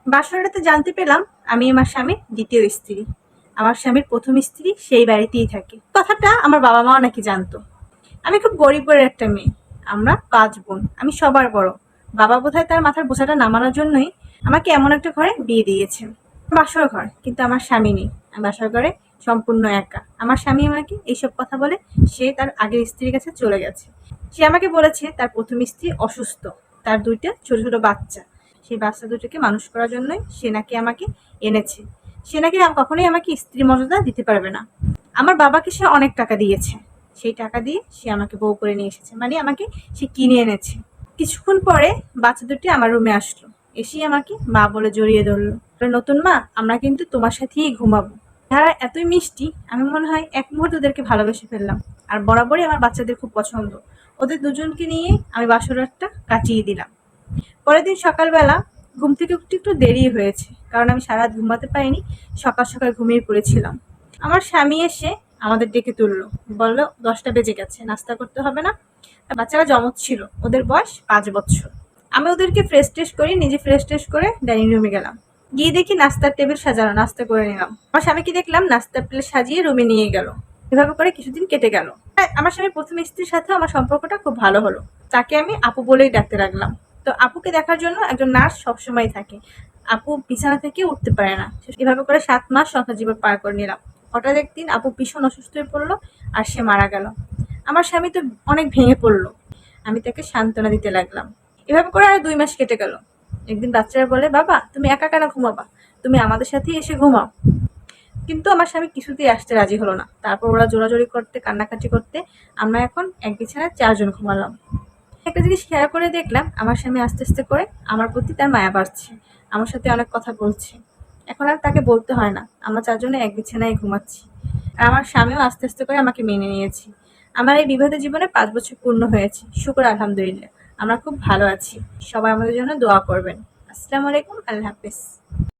বাসরাতে জানতে পেলাম আমি আমার স্বামীর দ্বিতীয় স্ত্রী। আমার স্বামীর প্রথম স্ত্রী সেই বাড়িতেই থাকে। কথাটা আমার বাবা মাও নাকি জানতো। আমি খুব গরিব ঘরের একটা মেয়ে। আমরা ৫ বোন। আমি সবার বড়। বাবা বোধহয় তার মাথার বোঝাটা নামানোর জন্যই আমাকে এমন একটা ঘরে বিয়ে দিয়েছেন। বাসর ঘর, কিন্তু আমার স্বামী নেই। আমি বাসর ঘরে সম্পূর্ণ একা। আমার স্বামী আমাকে এইসব কথা বলে সে তার আগের স্ত্রীর কাছে চলে গেছে। সে আমাকে বলেছে তার প্রথম স্ত্রী অসুস্থ। তার ২ টা ছোট, ছোট বাচ্চা। সেই বাচ্চা দুটোকে মানুষ করার জন্যই সে নাকি আমাকে এনেছে। সে নাকি কখনোই আমাকে স্ত্রীর মর্যাদা দিতে পারবে না। আমার বাবাকে সে অনেক টাকা দিয়েছে। সেই টাকা দিয়ে সে আমাকে বউ করে নিয়ে এসেছে। মানে আমাকে সে কিনে এনেছে। কিছুক্ষণ পরে বাচ্চা দুটি আমার রুমে আসলো। এসেই আমাকে মা বলে জড়িয়ে ধরলো। নতুন মা, আমরা কিন্তু তোমার সাথেই ঘুমাবো। তারা এতই মিষ্টি, আমি মনে হয় এক মুহূর্তে ওদেরকে ভালোবেসে ফেললাম। আর বরাবরই আমার বাচ্চাদের খুব পছন্দ। ওদের দুজনকে নিয়ে আমি বাসর রাতটা কাটিয়ে দিলাম। পরের দিন সকালবেলা ঘুম থেকে উঠতে একটু দেরি হয়েছে, কারণ আমি সারা রাত ঘুমাতে পারিনি। সকাল সকাল ঘুমিয়ে পড়েছিলাম। আমার স্বামী এসে আমাদের ডেকে তুললো। বলল ১০টা বেজে গেছে, নাস্তা করতে হবে না? আর বাচ্চারা জমজ ছিল, ওদের বয়স ৫ বছর। আমি ওদেরকে ফ্রেশ ট্রেশ করি, নিজে ফ্রেশ ট্রেশ করে ডাইনিং রুমে গেলাম। গিয়ে দেখি নাস্তার টেবিল সাজানো, নাস্তা করে নিলাম। আমার স্বামীকে দেখলাম নাস্তার প্লেট সাজিয়ে রুমে নিয়ে গেল। এভাবে করে কিছুদিন কেটে গেল। আমার স্বামীর প্রথম স্ত্রীর সাথে আমার সম্পর্কটা খুব ভালো হলো। তাকে আমি আপু বলেই ডাকতে লাগলাম। তো আপুকে দেখার জন্য একজন নার্স সবসময় থাকে। আপু বিছানা থেকে উঠতে পারে না। এভাবে করে ৭ মাস সংসার জীবন পার করে নিলাম। হঠাৎ একদিন আপু ভীষণ অসুস্থ হয়ে পড়লো আর সে মারা গেল। আমার স্বামী তো অনেক ভেঙে পড়লো। আমি তাকে সান্ত্বনা দিতে লাগলাম। এভাবে করে আর ২ মাস কেটে গেল। একদিন বাচ্চারা বলে, বাবা তুমি একা কেন ঘুমাবা? তুমি আমাদের সাথেই এসে ঘুমাও। কিন্তু আমার স্বামী কিছুতেই আসতে রাজি হলো না। তারপর ওরা জোরাজুরি করতে, কান্নাকাটি করতে আমরা এখন এক বিছানায় ৪ জন ঘুমালাম। একটা জিনিস খেয়াল করে দেখলাম, আমার স্বামী আস্তে, আস্তে করে আমার প্রতি তার মায়া বাড়ছে। আমার সাথে অনেক কথা বলছে। এখন আর তাকে বলতে হয় না। আমরা ৪ জনে এক বিছানায় ঘুমাচ্ছি। আর আমার স্বামীও আস্তে, আস্তে করে আমাকে মেনে নিয়েছে। আমার এই বিবাহিত জীবনে ৫ বছর পূর্ণ হয়েছে। শুকর আলহামদুলিল্লাহ। আমরা খুব ভালো আছি। সবাই আমাদের জন্য দোয়া করবেন। আসসালামু আলাইকুম। আল্লাহ হাফেজ।